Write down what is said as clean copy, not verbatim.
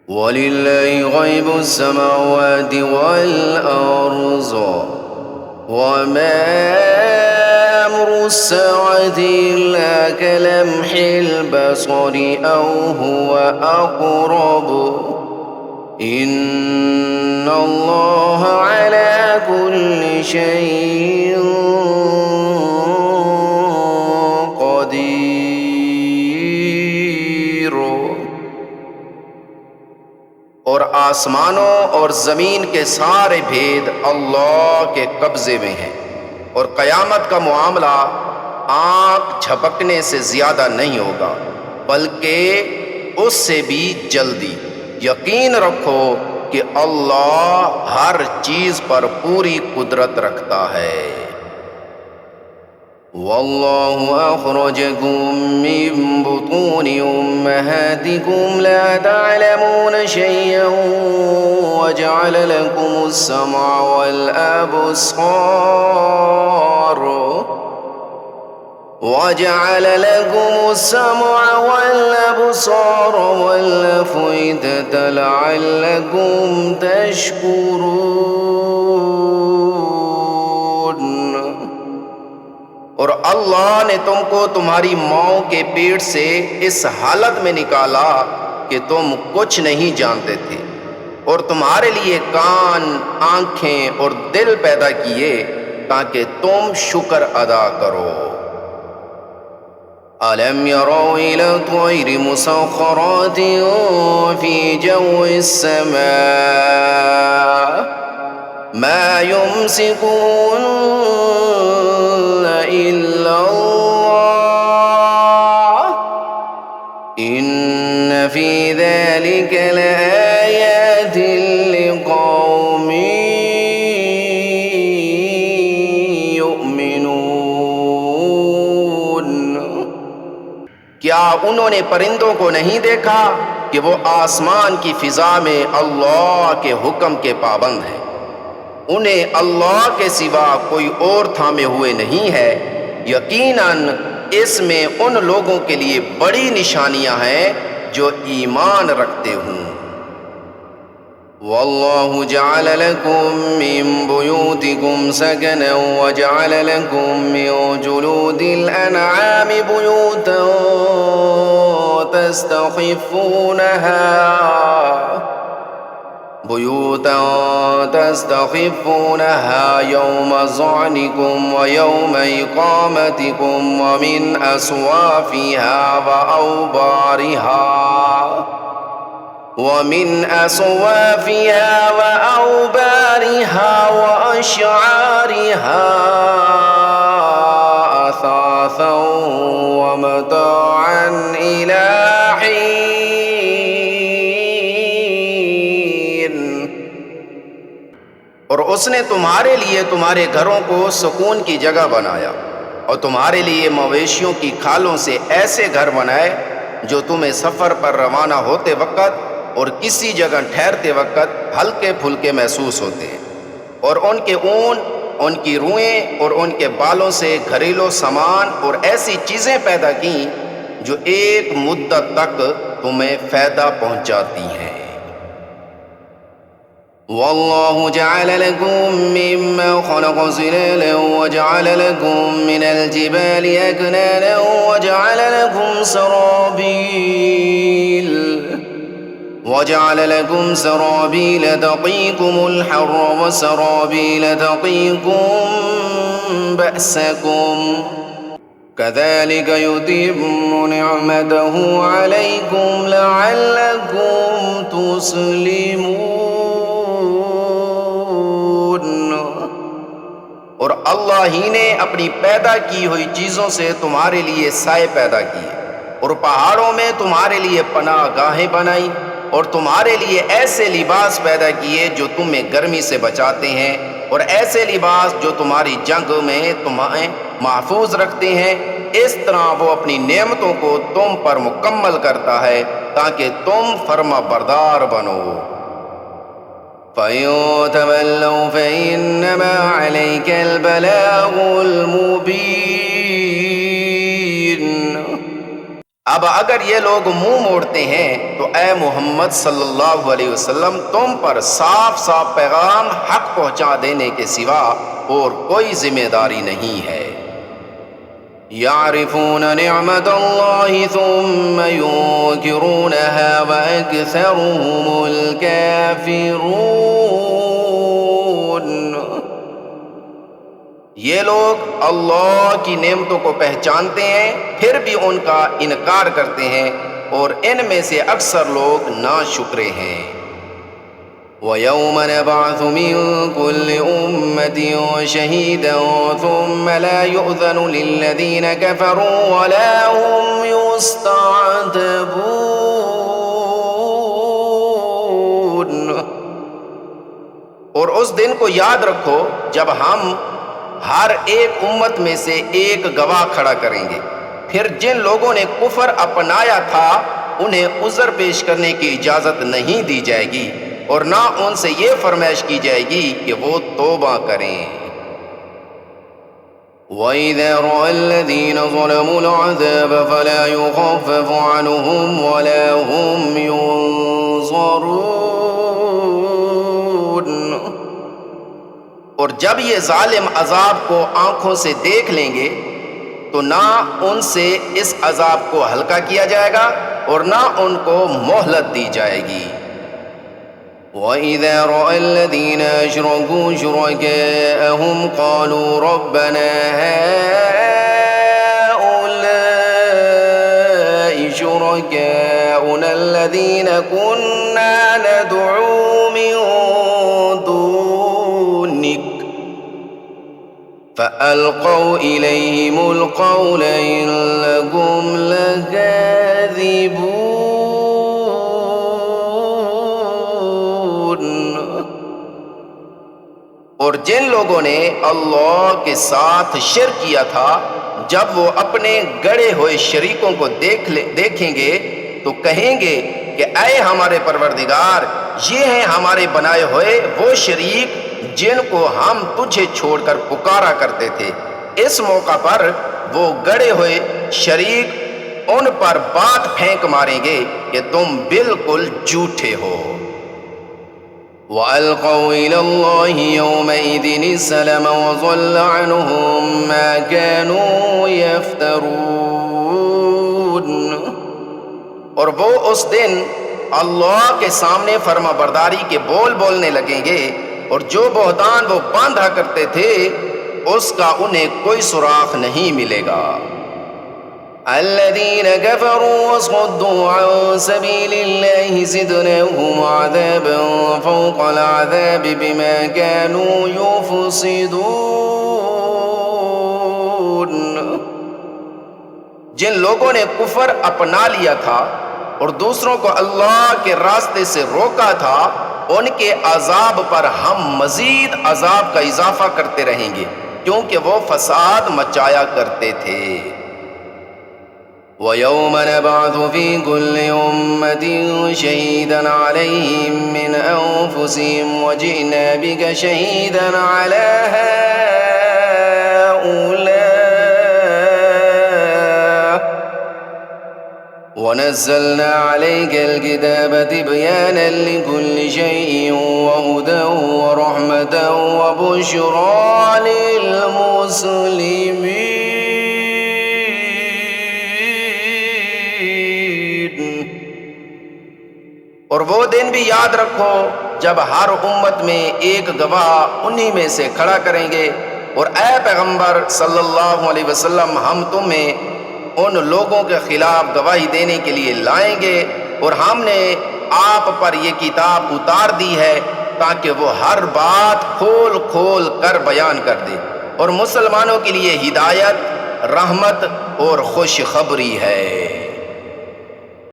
وَلِلَّهِ غَيْبُ السَّمَاوَاتِ وَالْأَرْضِ وَمَا أَمْرُ السَّاعَةِ إِلَّا كَلَمْحِ الْبَصَرِ أَوْ هُوَ أَقْرَبُ إِنَّ اللَّهَ عَلَى كُلِّ شَيْءٍ قدیر۔ اور آسمانوں اور زمین کے سارے بھید اللہ کے قبضے میں ہیں، اور قیامت کا معاملہ آنکھ جھپکنے سے زیادہ نہیں ہوگا بلکہ اس سے بھی جلدی۔ یقین رکھو کہ اللہ ہر چیز پر پوری قدرت رکھتا ہے۔ وَاللَّهُ أَخْرَجَكُم مِّن بُطُونِ أُمَّهَاتِكُمْ لَا تَعْلَمُونَ شَيْئًا وَجَعَلَ لَكُمُ السَّمْعَ وَالْأَبْصَارَ وَالْأَفْئِدَةَ لَعَلَّكُمْ تَشْكُرُونَ۔ اور اللہ نے تم کو تمہاری ماؤں کے پیٹ سے اس حالت میں نکالا کہ تم کچھ نہیں جانتے تھے، اور تمہارے لیے کان، آنکھیں اور دل پیدا کیے تاکہ تم شکر ادا کرو۔ أَلَمْ يَرَوْا إِلَى الطَّيْرِ مُسَخَّرَاتٍ فِي جَوِّ السَّمَاءِ مَا يُمْسِكُهُنَّ إِلَّا اللَّهُ إِنَّ فِي ذَلِكَ لَآيَاتٍ لِقَوْمٍ يُؤْمِنُونَ۔ کیا انہوں نے پرندوں کو نہیں دیکھا کہ وہ آسمان کی فضا میں اللہ کے حکم کے پابند ہیں؟ انہیں اللہ کے سوا کوئی اور تھامے ہوئے نہیں ہے۔ یقیناً اس میں ان لوگوں کے لیے بڑی نشانیاں ہیں جو ایمان رکھتے ہوں۔ وَاللَّهُ جَعَلَ لَكُم مِّن بُيُوتِكُمْ سَكَنًا وَجَعَلَ لَكُم مِّن جُلُودِ الْأَنْعَامِ بُيُوتًا تستخفونها يوم ظعنكم ويوم إقامتكم ومن أصوافها وأوبارها وأشعارها أثاثا ومتاعا إلى حين۔ اور اس نے تمہارے لیے تمہارے گھروں کو سکون کی جگہ بنایا، اور تمہارے لیے مویشیوں کی کھالوں سے ایسے گھر بنائے جو تمہیں سفر پر روانہ ہوتے وقت اور کسی جگہ ٹھہرتے وقت ہلکے پھلکے محسوس ہوتے ہیں، اور ان کے اون، ان کی روئیں اور ان کے بالوں سے گھریلو سامان اور ایسی چیزیں پیدا کیں جو ایک مدت تک تمہیں فائدہ پہنچاتی ہیں۔ وَاللَّهُ جَعَلَ لَكُم مِّمَّا خَلَقَ ظِلَالًا وَجَعَلَ لَكُم مِّنَ الْجِبَالِ أَكْنَانًا وَجَعَلَ لَكُمْ سَرَابِيلَ تَقِيكُمُ الْحَرَّ وَسَرَابِيلَ تَقِيكُم بَأْسَكُمْ كَذَلِكَ يُتِمُّ نِعْمَتَهُ عَلَيْكُمْ لَعَلَّكُمْ تُسْلِمُونَ۔ اور اللہ ہی نے اپنی پیدا کی ہوئی چیزوں سے تمہارے لیے سائے پیدا کیے، اور پہاڑوں میں تمہارے لیے پناہ گاہیں بنائی، اور تمہارے لیے ایسے لباس پیدا کیے جو تمہیں گرمی سے بچاتے ہیں، اور ایسے لباس جو تمہاری جنگ میں تمہیں محفوظ رکھتے ہیں۔ اس طرح وہ اپنی نعمتوں کو تم پر مکمل کرتا ہے تاکہ تم فرما بردار بنو۔ فَإِن تَوَلَّوْا فَإِنَّمَا عَلَيْكَ الْبَلَاغُ الْمُبِينُ۔ اب اگر یہ لوگ منہ موڑتے ہیں تو اے محمد صلی اللہ علیہ وسلم تم پر صاف صاف پیغام حق پہنچا دینے کے سوا اور کوئی ذمہ داری نہیں ہے۔ یعرفون نعمت اللہ ثم ینکرونها واکثرهم الکافرون۔ یہ لوگ اللہ کی نعمتوں کو پہچانتے ہیں پھر بھی ان کا انکار کرتے ہیں اور ان میں سے اکثر لوگ ناشکرے ہیں۔ وَيَوْمَ نَبْعَثُ مِن كُلِّ أُمَّةٍ شَهِيدًا ثُمَّ لَا يُؤْذَنُ لِلَّذِينَ كَفَرُوا وَلَا هُمْ يُسْتَعْتَبُونَ۔ اور اس دن کو یاد رکھو جب ہم ہر ایک امت میں سے ایک گواہ کھڑا کریں گے، پھر جن لوگوں نے کفر اپنایا تھا انہیں عذر پیش کرنے کی اجازت نہیں دی جائے گی اور نہ ان سے یہ فرمائش کی جائے گی کہ وہ توبہ کریں۔ وَإِذَا رَأَى الَّذِينَ ظَلَمُوا الْعَذَابَ فَلَا يُخَفَّفُ عَنْهُمْ وَلَا هُمْ يُنظَرُونَ۔ اور جب یہ ظالم عذاب کو آنکھوں سے دیکھ لیں گے تو نہ ان سے اس عذاب کو ہلکا کیا جائے گا اور نہ ان کو مہلت دی جائے گی۔ وَإِذَا رَأَى الَّذِينَ أَشْرَكُوا شُرَكَاءَهُمْ قَالُوا رَبَّنَا هَؤُلَاءِ شُرَكَاؤُنَا الَّذِينَ كُنَّا نَدْعُو مِن دُونِكَ فَأَلْقَوْا إِلَيْهِمُ الْقَوْلَ إِنَّكُمْ لَكَاذِبُونَ۔ اور جن لوگوں نے اللہ کے ساتھ شرک کیا تھا جب وہ اپنے گڑے ہوئے شریکوں کو دیکھیں گے تو کہیں گے کہ اے ہمارے پروردگار، یہ ہیں ہمارے بنائے ہوئے وہ شریک جن کو ہم تجھے چھوڑ کر پکارا کرتے تھے۔ اس موقع پر وہ گڑے ہوئے شریک ان پر بات پھینک ماریں گے کہ تم بالکل جھوٹے ہو۔ وَأَلْقَوْا إِلَى اللَّهِ يَوْمَئِذٍ السَّلَمَ وَضَلَّ عَنْهُمْ مَا كَانُوا يَفْتَرُونَ۔ اور وہ اس دن اللہ کے سامنے فرما برداری کے بول بولنے لگیں گے اور جو بہتان وہ باندھا کرتے تھے اس کا انہیں کوئی سراغ نہیں ملے گا۔ الذين كفروا وصدوا عن سبيل الله زدناهم عذابا فوق العذاب بما كانوا يفسدون۔ جن لوگوں نے کفر اپنا لیا تھا اور دوسروں کو اللہ کے راستے سے روکا تھا ان کے عذاب پر ہم مزید عذاب کا اضافہ کرتے رہیں گے کیونکہ وہ فساد مچایا کرتے تھے۔ وَيَوْمَ نَبْعَثُ فِي كُلِّ أُمَّةٍ شَهِيدًا عَلَيْهِمْ مِنْ أَنفُسِهِمْ وَجِئْنَا بِكَ شَهِيدًا عَلَى هَؤُلَاءِ وَنَزَّلْنَا عَلَيْكَ الْكِتَابَ تِبْيَانًا لِكُلِّ شَيْءٍ وَهُدًى وَرَحْمَةً وَبُشْرَى لِلْمُسْلِمِينَ۔ اور وہ دن بھی یاد رکھو جب ہر امت میں ایک گواہ انہی میں سے کھڑا کریں گے، اور اے پیغمبر صلی اللہ علیہ وسلم ہم تمہیں ان لوگوں کے خلاف گواہی دینے کے لیے لائیں گے اور ہم نے آپ پر یہ کتاب اتار دی ہے تاکہ وہ ہر بات کھول کھول کر بیان کر دے اور مسلمانوں کے لیے ہدایت، رحمت اور خوشخبری ہے۔